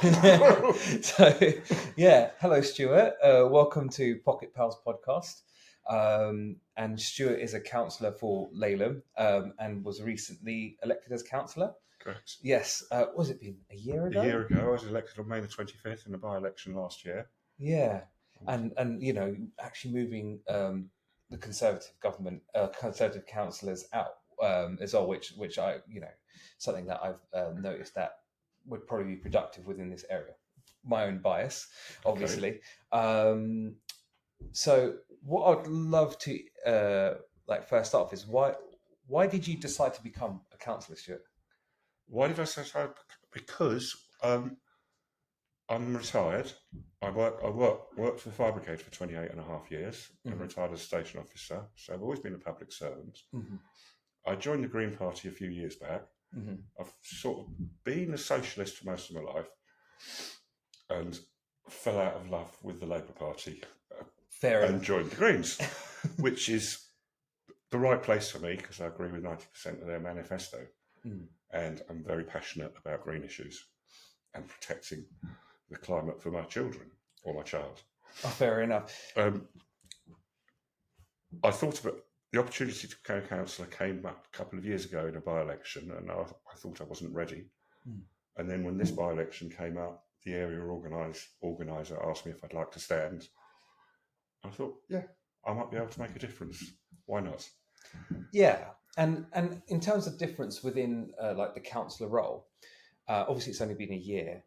So, yeah, hello, Stuart. Welcome to Pocket Pals podcast. And Stuart is a councillor for Laleham and was recently elected as councillor. Correct. Yes. Was it been a year ago? A year ago, I was elected on May the 25th in the by-election last year. Yeah, and actually moving the Conservative government, Conservative councillors out as well, which I something that I've noticed that would probably be productive within this area. My own bias, obviously. Okay. So what I'd love to first off is why did you decide to become a councillor, Stuart? Why did I say so? Because I'm retired. I worked for the fire brigade for 28 and a half years and retired as a station officer. So I've always been a public servant. Mm-hmm. I joined the Green Party a few years back. Mm-hmm. I've sort of been a socialist for most of my life and fell out of love with the Labour Party. Fair enough. And joined the Greens, which is the right place for me because I agree with 90% of their manifesto. Mm. And I'm very passionate about green issues and protecting the climate for my children or my child. Oh, fair enough. I thought about the opportunity to become a councillor came up a couple of years ago in a by-election, and I thought I wasn't ready. Mm. And then when this by-election came up, the area organiser asked me if I'd like to stand. I thought, yeah, I might be able to make a difference. Why not? Yeah, and in terms of difference within the councillor role, obviously it's only been a year.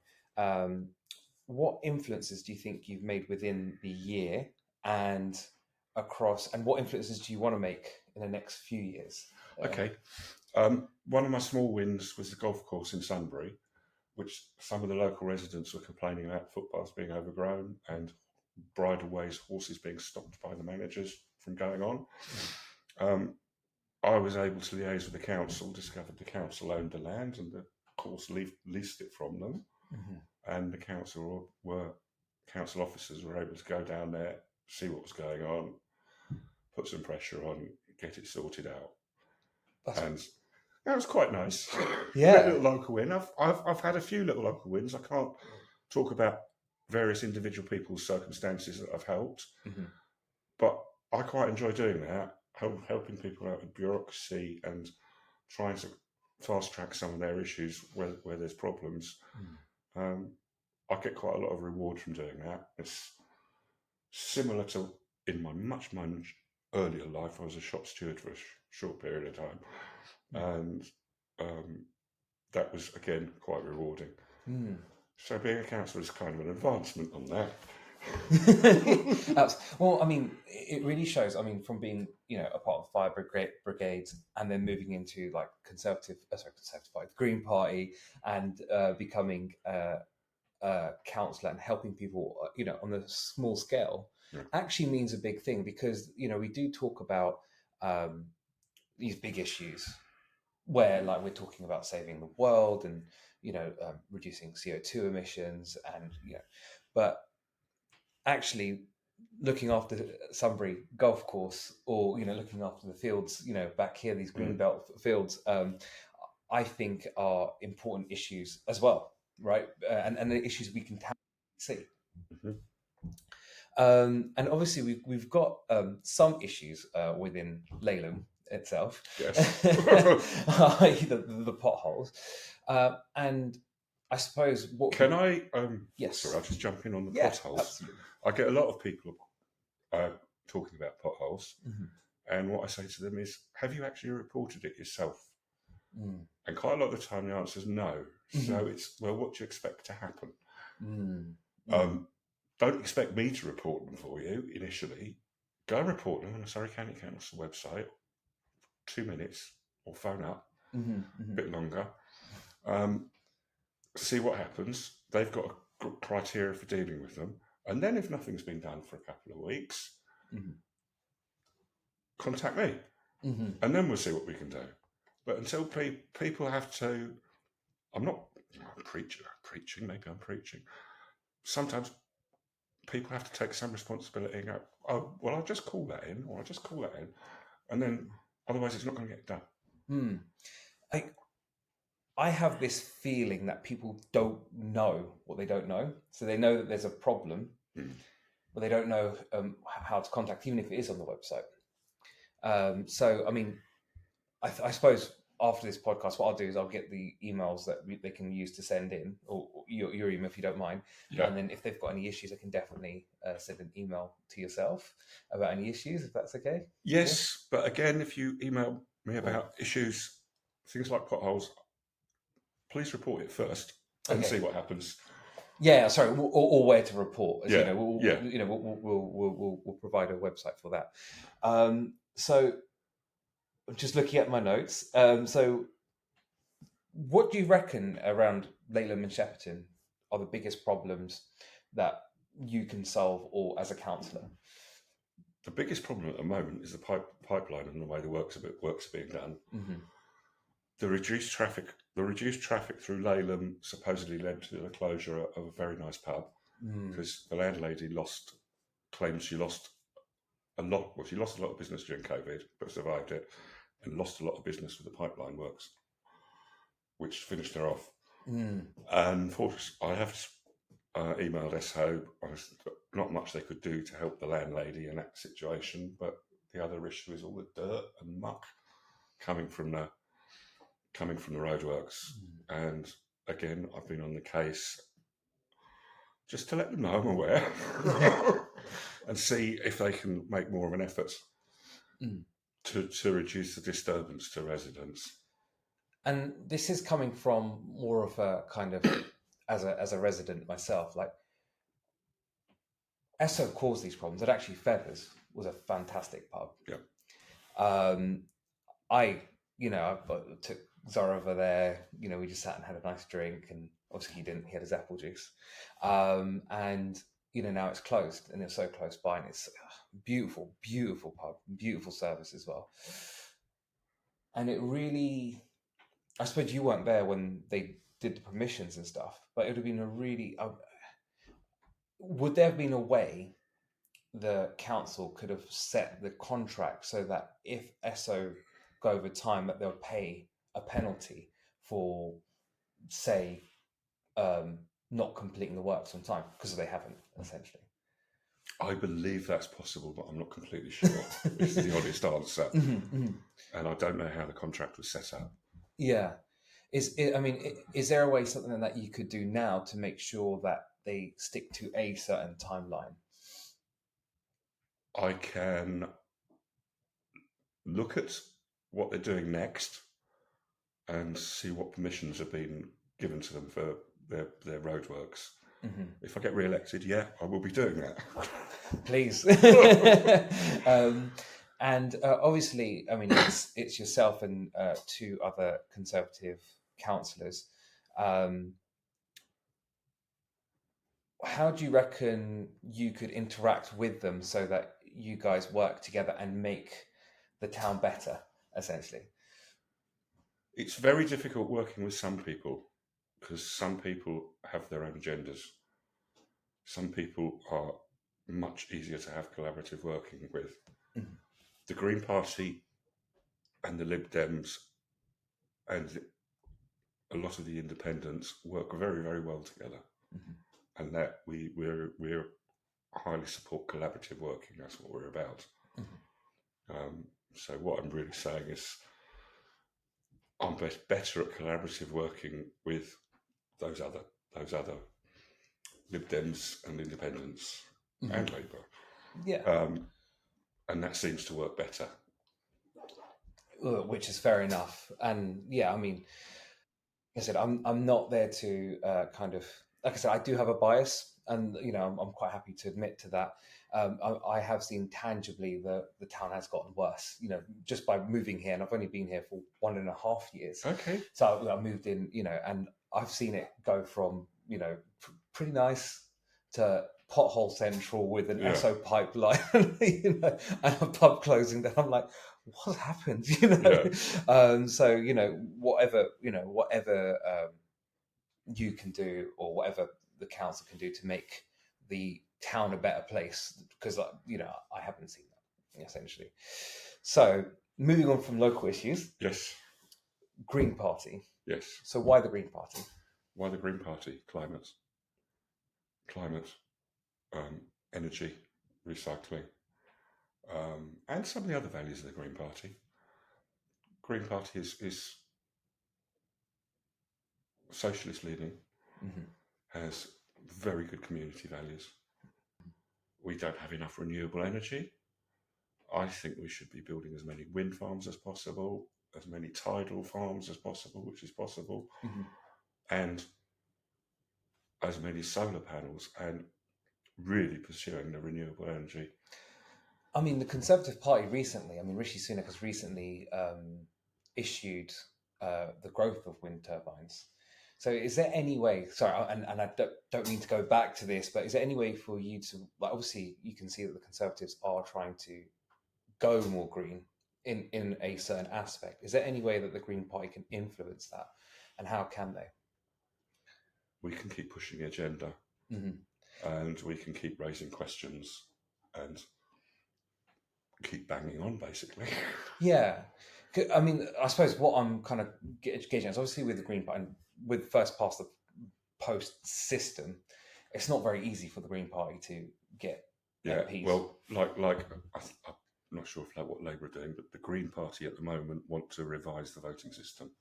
What influences do you think you've made within the year and across, and what influences do you want to make in the next few years? Okay. One of my small wins was the golf course in Sunbury, which some of the local residents were complaining about footpaths being overgrown and bridleways, horses being stopped by the managers from going on. I was able to liaise with the council, discovered the council owned the land and the course leased it from them. Mm-hmm. And the council officers were able to go down there, see what was going on, put some pressure on, get it sorted out. And that was quite nice. Yeah. A little local win. I've had a few little local wins. I can't talk about various individual people's circumstances that I've helped, mm-hmm. but I quite enjoy doing that, helping people out with bureaucracy and trying to fast track some of their issues where there's problems. Mm. I get quite a lot of reward from doing that. It's similar to in my much earlier life. I was a shop steward for a short period of time, and that was again quite rewarding. Mm. So being a councillor is kind of an advancement on that. Well, I mean, it really shows. I mean, from being a part of the fire brigades and then moving into like Green Party and becoming councillor and helping people, on a small scale, actually means a big thing because we do talk about these big issues where like we're talking about saving the world and reducing CO2 emissions and but actually looking after Sunbury golf course or looking after the fields back here, these greenbelt fields, I think are important issues as well, right? And the issues we can see. Mm-hmm. And obviously we've got some issues within Laleham itself. Yes. the potholes, and I suppose yes. Sorry, I'll just jump in on the potholes. Absolutely. I get a lot of people talking about potholes, mm-hmm. and what I say to them is, have you actually reported it yourself? Mm. And quite a lot of the time the answer is no. Mm-hmm. So it's, well, what do you expect to happen? Mm-hmm. Don't expect me to report them for you initially. Go and report them on the Surrey County Council website, 2 minutes, or phone up, mm-hmm. a bit longer. See what happens. They've got a criteria for dealing with them. And then if nothing's been done for a couple of weeks, mm-hmm. contact me. Mm-hmm. And then we'll see what we can do. But until people have to... I'm preaching. Maybe I'm preaching. Sometimes people have to take some responsibility and go, oh, well, I'll just call that in, or I'll just call that in. And then otherwise it's not going to get done. I have this feeling that people don't know what they don't know. So they know that there's a problem, but they don't know how to contact, even if it is on the website. So, I mean, I suppose after this podcast, what I'll do is I'll get the emails that they can use to send in, or your email if you don't mind. Yeah. And then if they've got any issues, I can definitely send an email to yourself about any issues, if that's okay. Yes, but again, if you email me about issues, things like potholes, please report it first and see what happens. Yeah, sorry, or where to report. As Yeah, you know, yeah. we'll provide a website for that. So, I'm just looking at my notes. So, what do you reckon around Laleham and Shepperton are the biggest problems that you can solve, or as a councillor? The biggest problem at the moment is the pipeline and the way the work's being done. Mm-hmm. The reduced traffic through Laleham supposedly led to the closure of a very nice pub because the landlady claims she lost a lot. Well, she lost a lot of business during COVID, but survived it, and lost a lot of business with the pipeline works, which finished her off. And unfortunately, I have emailed SO. Not much they could do to help the landlady in that situation, but the other issue is all the dirt and muck coming from the roadworks. And again, I've been on the case just to let them know I'm aware and see if they can make more of an effort to reduce the disturbance to residents. And this is coming from more of a kind of as a resident myself, like Esso caused these problems. It actually Feathers was a fantastic pub. Yeah. I took Zara over there. We just sat and had a nice drink, and obviously he didn't. He had his apple juice, and now it's closed, and it's so close by, and it's beautiful, beautiful pub, beautiful service as well. And it really, I suppose you weren't there when they did the permissions and stuff, but it would have been a really. Would there have been a way the council could have set the contract so that if Esso go over time, that they'll pay a penalty for, say, not completing the works on time because they haven't, essentially? I believe that's possible, but I'm not completely sure. It's the honest answer. And I don't know how the contract was set up. Yeah. Is there a way, something that you could do now to make sure that they stick to a certain timeline? I can look at what they're doing next and see what permissions have been given to them for their roadworks. If I get re-elected, yeah, I will be doing that. Please. And obviously, I mean, it's yourself and two other Conservative councillors. How do you reckon you could interact with them so that you guys work together and make the town better, essentially? It's very difficult working with some people because some people have their own agendas. Some people are much easier to have collaborative working with. The Green Party and the Lib Dems and a lot of the independents work very, very well together. And that we're highly support collaborative working. That's what we're about. So what I'm really saying is I'm better at collaborative working with those other Lib Dems and independents and Labour. Yeah. And that seems to work better. Which is fair enough. And yeah, I mean, like I said, I'm not there to kind of, like I said, I do have a bias, and I'm quite happy to admit to that. I have seen tangibly the town has gotten worse. Just by moving here, and I've only been here for 1.5 years. Okay. So I moved in, and I've seen it go from pretty nice to pothole central with an Esso pipeline, and a pub closing. That I'm like, what happened? So whatever you can do, or whatever the council can do to make the town a better place, because I haven't seen that, essentially. So moving on from local issues. Yes. Green Party. Yes. So why the Green Party? Why the Green Party? Climate, energy, recycling, and some of the other values of the Green Party. Green Party is socialist leaning, has very good community values. We don't have enough renewable energy. I think we should be building as many wind farms as possible, as many tidal farms as possible, which is possible, and as many solar panels, and really pursuing the renewable energy. I mean, the Conservative Party recently, Rishi Sunak has recently issued the growth of wind turbines. So is there any way, sorry, and I don't mean to go back to this, but is there any way for you to, like, obviously you can see that the Conservatives are trying to go more green in a certain aspect. Is there any way that the Green Party can influence that? And how can they? We can keep pushing the agenda, and we can keep raising questions and keep banging on, basically. Yeah. I mean, I suppose what I'm kind of gauging is obviously with the Green Party, with first past the post system, it's not very easy for the Green Party to get MPs. Well, I'm not sure if what Labour are doing, but the Green Party at the moment want to revise the voting system.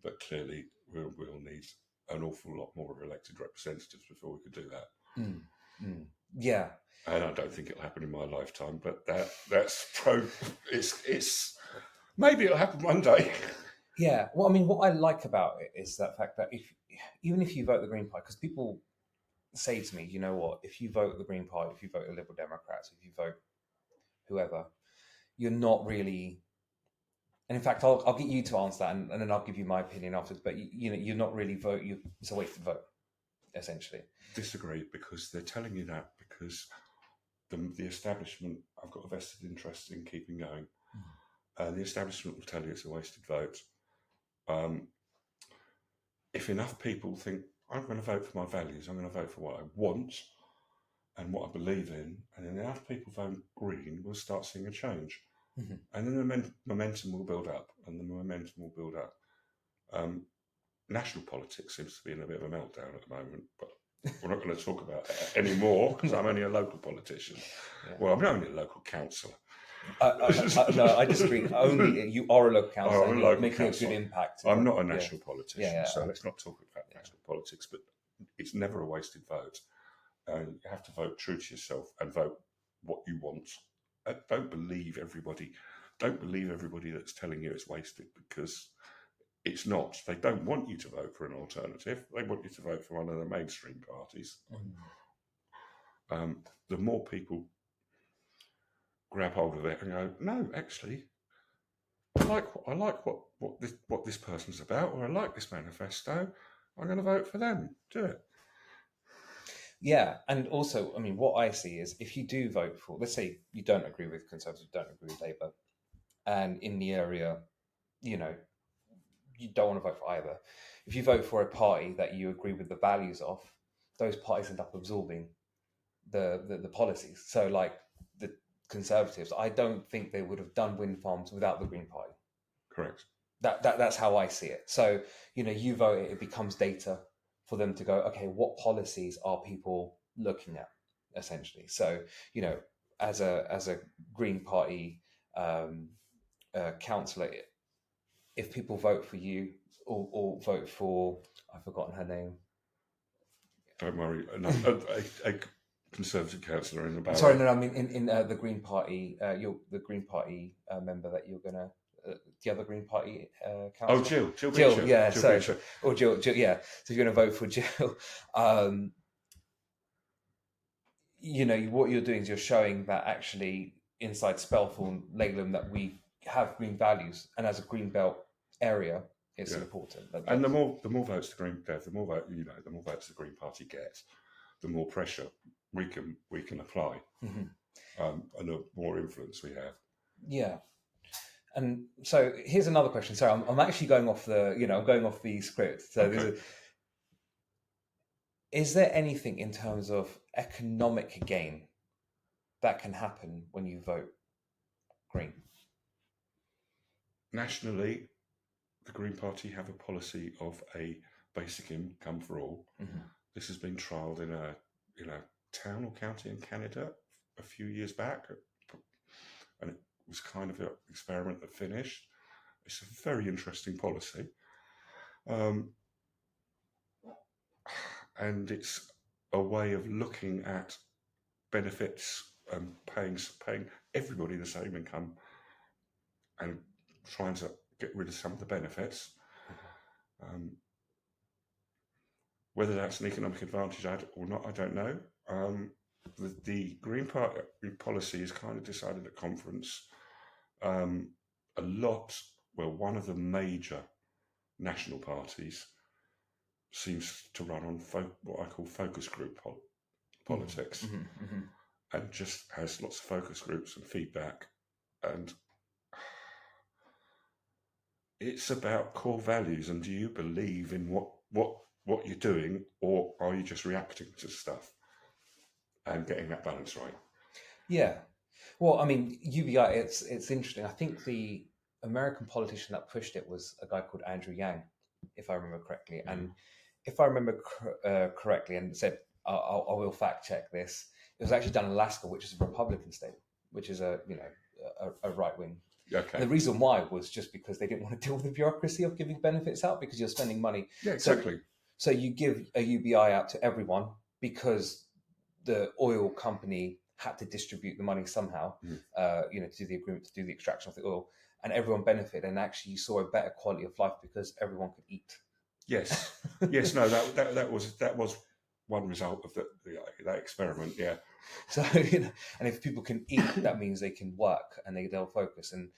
But clearly we'll need an awful lot more elected representatives before we could do that. Yeah. And I don't think it'll happen in my lifetime, but it's maybe it'll happen one day. Yeah. Well, I mean, what I like about it is that fact that even if you vote the Green Party, because people say to me, you know what, if you vote the Green Party, if you vote the Liberal Democrats, if you vote whoever, you're not really. And in fact, I'll get you to answer that, and then I'll give you my opinion afterwards. But you're not really vote. It's a wasted vote, essentially. Disagree, because they're telling you that because the establishment have got a vested interest in keeping going. The establishment will tell you it's a wasted vote. If enough people think, I'm going to vote for my values, I'm going to vote for what I want and what I believe in, and then enough people vote green, we'll start seeing a change. And then the momentum will build up, National politics seems to be in a bit of a meltdown at the moment, but we're not going to talk about that anymore because I'm only a local politician. Yeah. Well, I'm only a local councillor. No, I disagree. Only you are a local councillor. You're making a good impact. I'm not a national politician, so let's not talk about national politics. But it's never a wasted vote. You have to vote true to yourself and vote what you want. Don't believe everybody. Don't believe everybody that's telling you it's wasted, because it's not. They don't want you to vote for an alternative. They want you to vote for one of the mainstream parties. The more people grab hold of it and go, no, actually, I like what this person's about, or I like this manifesto, I'm going to vote for them. Do it. Yeah, and also, I mean, what I see is if you do vote for, let's say you don't agree with Conservatives, don't agree with Labour, and in the area, you don't want to vote for either. If you vote for a party that you agree with the values of, those parties end up absorbing the policies. So, like the Conservatives, I don't think they would have done wind farms without the Green Party. Correct. That's how I see it. So, you vote it becomes data for them to go, okay, what policies are people looking at, essentially? So, as a Green Party councillor, if people vote for you or vote for, I've forgotten her name. Don't worry, a Conservative councillor in the Barrow. Sorry, no, I mean in the Green Party. You're the Green Party member that you're gonna. The other Green Party councillor. Jill, yeah, Jill, or Jill, yeah. So if you're going to vote for Jill, what you're doing is you're showing that actually inside Spelthorne, Laleham, that we have green values, and as a green belt area, it's important. And the more votes the more votes the Green Party gets, the more pressure we can apply, and the more influence we have. Yeah. And so here's another question. Sorry, I'm actually going off I'm going off the script. So okay. Is there anything in terms of economic gain that can happen when you vote Green? Nationally, the Green Party have a policy of a basic income for all. Mm-hmm. This has been trialled in a town or county in Canada a few years back, and it was kind of an experiment that finished. It's a very interesting policy, and it's a way of looking at benefits and paying everybody the same income and trying to get rid of some of the benefits. Whether that's an economic advantage or not, I don't know. The Green Party policy is kind of decided at conference. One of the major national parties seems to run on what I call focus group politics, and just has lots of focus groups and feedback, and it's about core values. And do you believe in what you're doing, or are you just reacting to stuff? And getting that balance right. Yeah. Well, I mean, UBI, it's interesting. I think the American politician that pushed it was a guy called Andrew Yang, if I remember correctly. And if I remember correctly, and said, I will fact check this, it was actually done in Alaska, which is a Republican state, which is a right wing. Okay. And the reason why was just because they didn't want to deal with the bureaucracy of giving benefits out, because you're spending money. Yeah, exactly. So you give a UBI out to everyone because the oil company had to distribute the money somehow, to do the agreement, to do the extraction of the oil, and everyone benefited. And actually, you saw a better quality of life because everyone could eat. Yes, yes. No, that was one result of that experiment. Yeah. So and if people can eat, that means they can work and they'll focus. And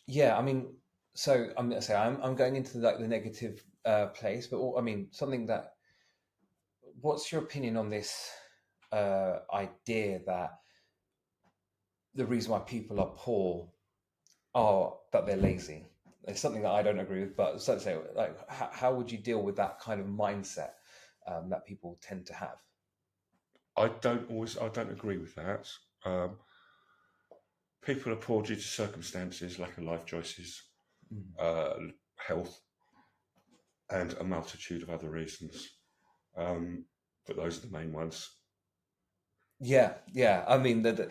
yeah, I mean, so I'm going to say I'm going into the negative place, but something that. What's your opinion on this idea that the reason why people are poor are that they're lazy? It's something that I don't agree with, but so to say, like, how would you deal with that kind of mindset that people tend to have? I don't agree with that. People are poor due to circumstances, lack of life choices, health, and a multitude of other reasons. But those are the main ones. Yeah. I mean, I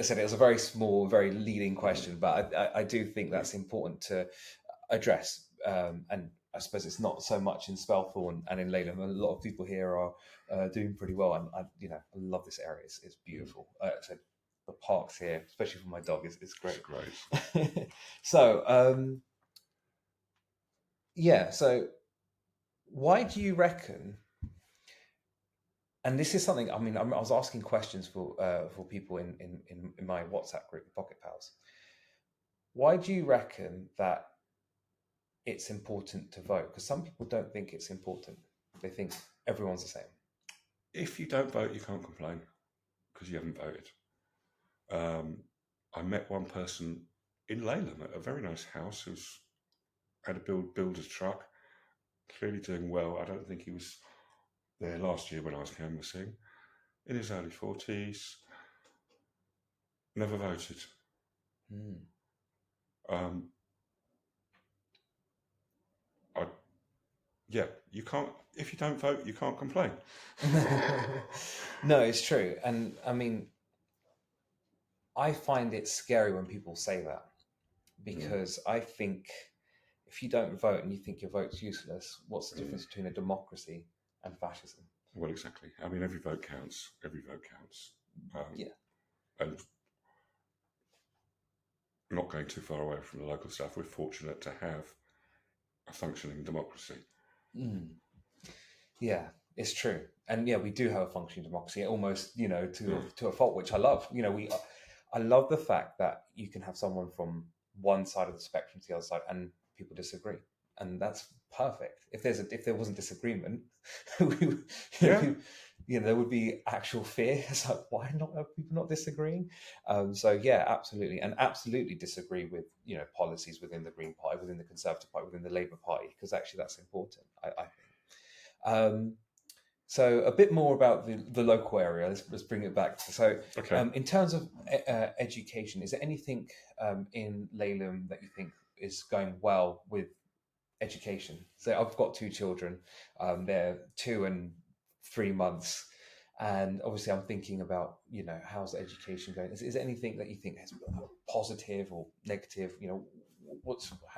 said it was a very small, very leading question, but I do think that's important to address. And I suppose it's not so much in Spelthorne and in Laleham. A lot of people here are doing pretty well, and I love this area. It's beautiful. So the parks here, especially for my dog, is great. It's great. So so why do you reckon? And this is something, I was asking questions for people in my WhatsApp group, Pocket Pals. Why do you reckon that it's important to vote? Because some people don't think it's important. They think everyone's the same. If you don't vote, you can't complain because you haven't voted. I met one person in Laleham at a very nice house who's had a builder's truck, clearly doing well. I don't think he was there last year when I was canvassing, in his early 40s, never voted. You can't, if you don't vote, you can't complain. No, it's true. And I mean, I find it scary when people say that, because I think if you don't vote and you think your vote's useless, what's the difference between a democracy and fascism? Well, exactly. I mean, every vote counts. Every vote counts. And not going too far away from the local stuff, we're fortunate to have a functioning democracy. Yeah, it's true. And yeah, we do have a functioning democracy, almost, to a fault, which I love. I love the fact that you can have someone from one side of the spectrum to the other side and people disagree. And that's perfect. If there wasn't disagreement, there would be actual fear. It's like, why are people not disagreeing? So yeah, absolutely, and absolutely disagree with policies within the Green Party, within the Conservative Party, within the Labour Party, because actually that's important. I think. So a bit more about the local area. Let's bring it back. So okay. In terms of education, is there anything in Laleham that you think is going well with education. So I've got two children. They're 2 and 3 months. And obviously, I'm thinking about, how's education going? Is there anything that you think is positive or negative? How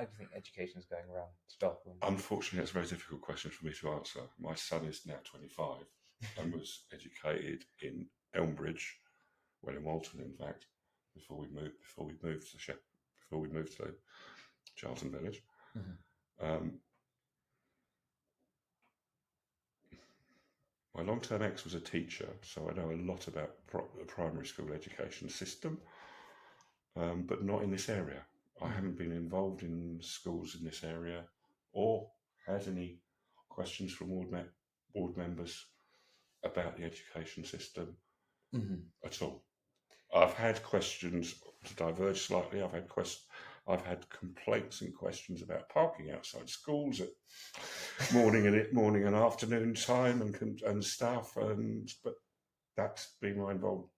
do you think education is going around Stockholm? Unfortunately, it's a very difficult question for me to answer. My son is now 25 and was educated in Elmbridge, well, in Walton, in fact, before we moved to Charlton Village. Mm-hmm. My long-term ex was a teacher, so I know a lot about the primary school education system, but not in this area. I haven't been involved in schools in this area or had any questions from ward members about the education system at all. I've had questions, to diverge slightly, I've had complaints and questions about parking outside schools at morning and afternoon time and stuff, but that's been my involvement.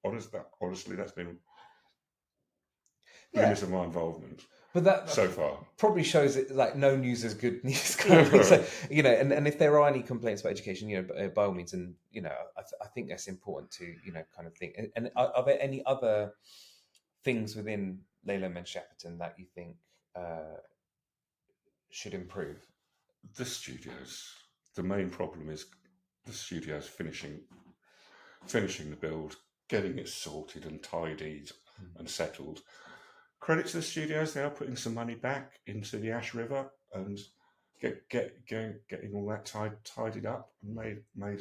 Honestly, that's been limit of my involvement. But that so far probably shows it like no news is good news. So, and if there are any complaints about education, by all means, and I think that's important to kind of think. And are there any other things within Laleham and Shepperton that you think should improve? The studios. The main problem is the studios finishing the build, getting it sorted and tidied and settled. Credit to the studios, they are putting some money back into the Ash River and getting all that tidied up and made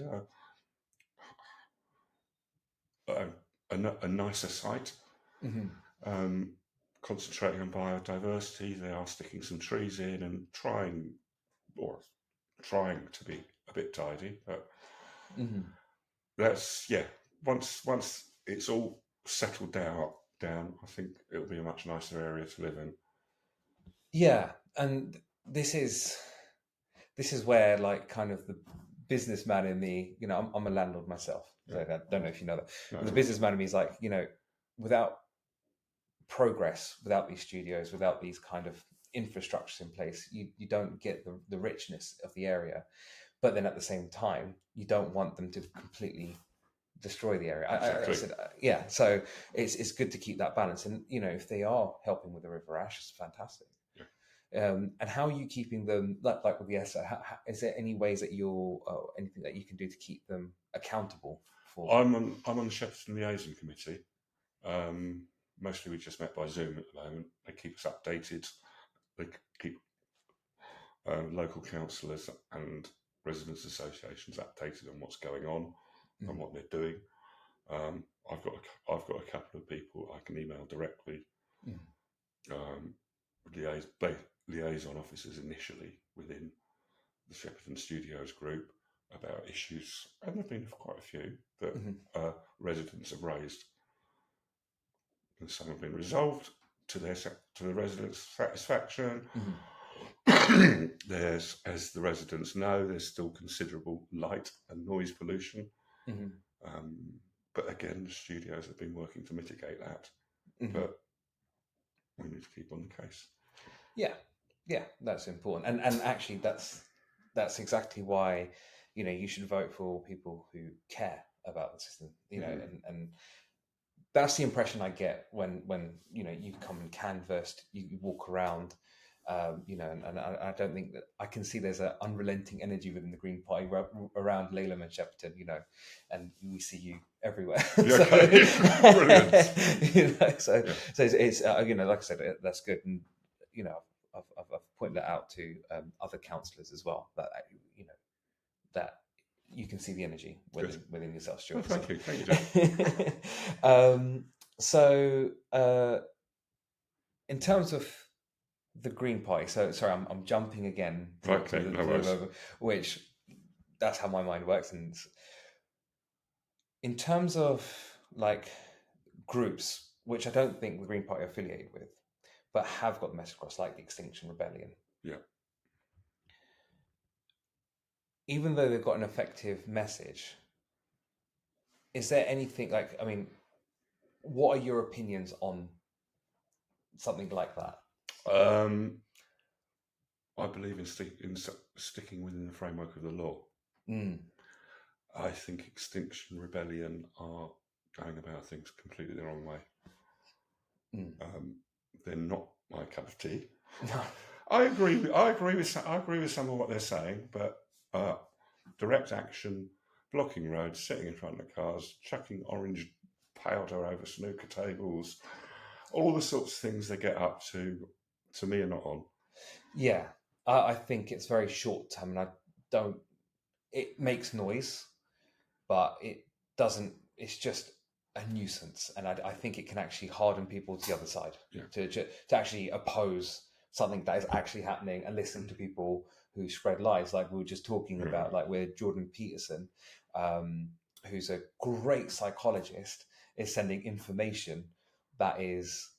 a nicer site. Concentrating on biodiversity, they are sticking some trees in and trying to be a bit tidy. But that's once it's all settled down, I think it'll be a much nicer area to live in. Yeah, and this is where, like, kind of the businessman in me, I'm a landlord myself. So I don't know if you know that. No. The businessman in me is like, without progress, without these studios, without these kind of infrastructures in place, you don't get the richness of the area. But then at the same time, you don't want them to completely destroy the area. Exactly. So it's good to keep that balance. And, if they are helping with the river ash, it's fantastic. And how are you keeping them, like with the ESO, is there any ways that anything that you can do to keep them accountable for? I'm on the Shepperton Liaison Committee. Mostly we just met by Zoom at the moment. They keep us updated. They keep local councillors and residents associations updated on what's going on and what they're doing. I've got a couple of people I can email directly. Liaison officers initially within the Shepperton Studios group about issues, and there have been quite a few that residents have raised. And some have been resolved to the residents' satisfaction. There's, as the residents know, there's still considerable light and noise pollution. But again, the studios have been working to mitigate that. But we need to keep on the case. Yeah, that's important. And actually, that's exactly why you should vote for people who care about the system. And that's the impression I get when you come and canvass, you walk around. And I don't think that I can see there's an unrelenting energy within the Green Party around Laleham and Shepperton, and we see you everywhere. Brilliant. So it's like I said, that's good, and I've pointed that out to other councillors as well, that that you can see the energy within yourself, Stuart. Oh, thank you. So in terms of the Green Party, so sorry, I'm jumping again. Which that's how my mind works. And in terms of like groups, which I don't think the Green Party are affiliated with, but have got the message across, like the Extinction Rebellion. Yeah. Even though they've got an effective message, is there anything what are your opinions on something like that? I believe in sticking within the framework of the law. I think Extinction Rebellion are going about things completely the wrong way. They're not my cup of tea. I agree with some of what they're saying, but direct action, blocking roads, sitting in front of cars, chucking orange powder over snooker tables, all the sorts of things they get up to me, are not on. Yeah, I think it's very short term, and I don't. It makes noise, but it doesn't. It's just a nuisance, and I think it can actually harden people to the other side to actually oppose something that is actually happening and listen to people who spread lies, like we were just talking about, like where Jordan Peterson, who's a great psychologist, is sending information that is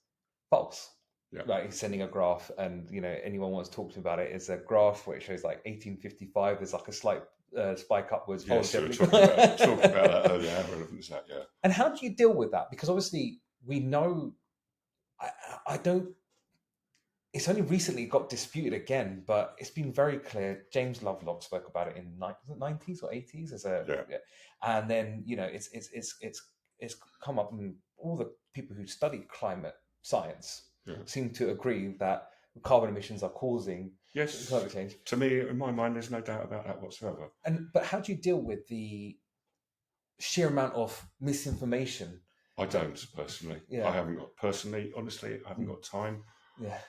false. Yeah. Like he's sending a graph, and anyone wants to talk to him about it. It's a graph where it shows like 1855. There's like a slight spike upwards. Yes, we were talking about that earlier. How relevant is that? Yeah. And how do you deal with that? Because obviously we know. I don't. It's only recently got disputed again, but it's been very clear. James Lovelock spoke about it in the 90s or 80s and then it's come up, and all the people who study climate science seem to agree that carbon emissions are causing climate change. To me, in my mind, there's no doubt about that whatsoever. But how do you deal with the sheer amount of misinformation? I don't personally. Yeah. I haven't got honestly, I haven't got time. Yeah.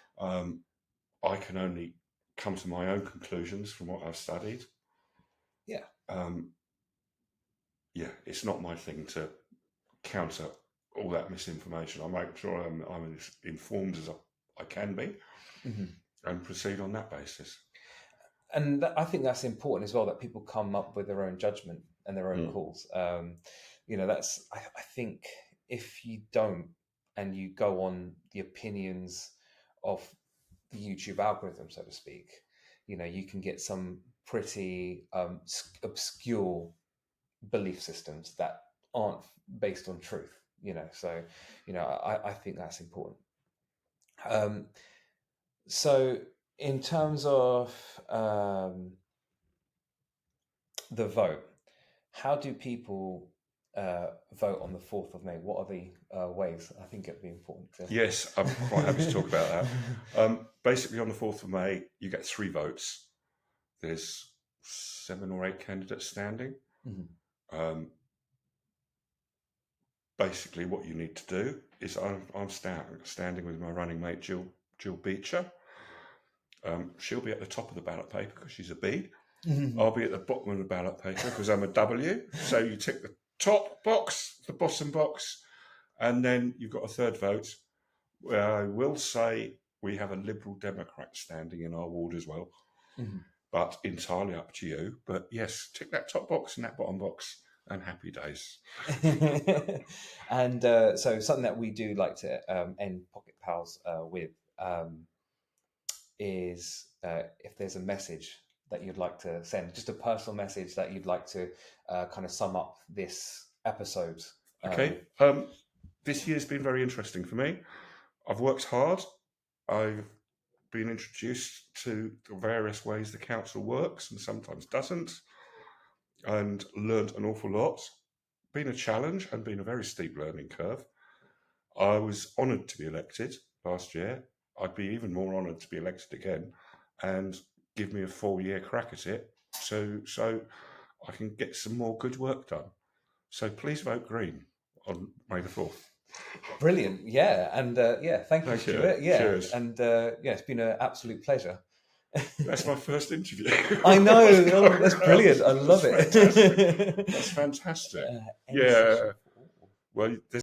I can only come to my own conclusions from what I've studied. Yeah. It's not my thing to counter all that misinformation. I make sure I'm as informed as I can be, and proceed on that basis. And I think that's important as well, that people come up with their own judgment and their own calls. That's, I think if you don't, and you go on the opinions of the YouTube algorithm, so to speak, you can get some pretty obscure belief systems that aren't based on truth. So I think that's important. So in terms of the vote, how do people vote on the 4th of May? What are the ways? I think it'd be important to... Yes, I'm quite happy to talk about that. Basically, on the 4th of May, you get 3 votes. There's 7 or 8 candidates standing. Basically, what you need to do is I'm standing with my running mate, Jill Beecher. She'll be at the top of the ballot paper because she's a B. I'll be at the bottom of the ballot paper because I'm a W. So you tick the top box, the bottom box, and then you've got a 3rd vote. Where I will say we have a Liberal Democrat standing in our ward as well, but entirely up to you. But yes, tick that top box and that bottom box, and happy days. And so something that we do like to end Pocket Pals with is if there's a message that you'd like to send, just a personal message that you'd like to kind of sum up this episode. Okay. This year's been very interesting for me. I've worked hard. I've been introduced to the various ways the council works and sometimes doesn't, and learned an awful lot. Been a challenge and been a very steep learning curve. I was honoured to be elected last year. I'd be even more honoured to be elected again, and give me a 4-year crack at it, so I can get some more good work done. So please vote Green on May the 4th. Brilliant, yeah, and thank you, Stuart. Yeah, cheers. And it's been an absolute pleasure. That's my first interview. I know, that's brilliant. I love it. That's fantastic. Yeah. Well,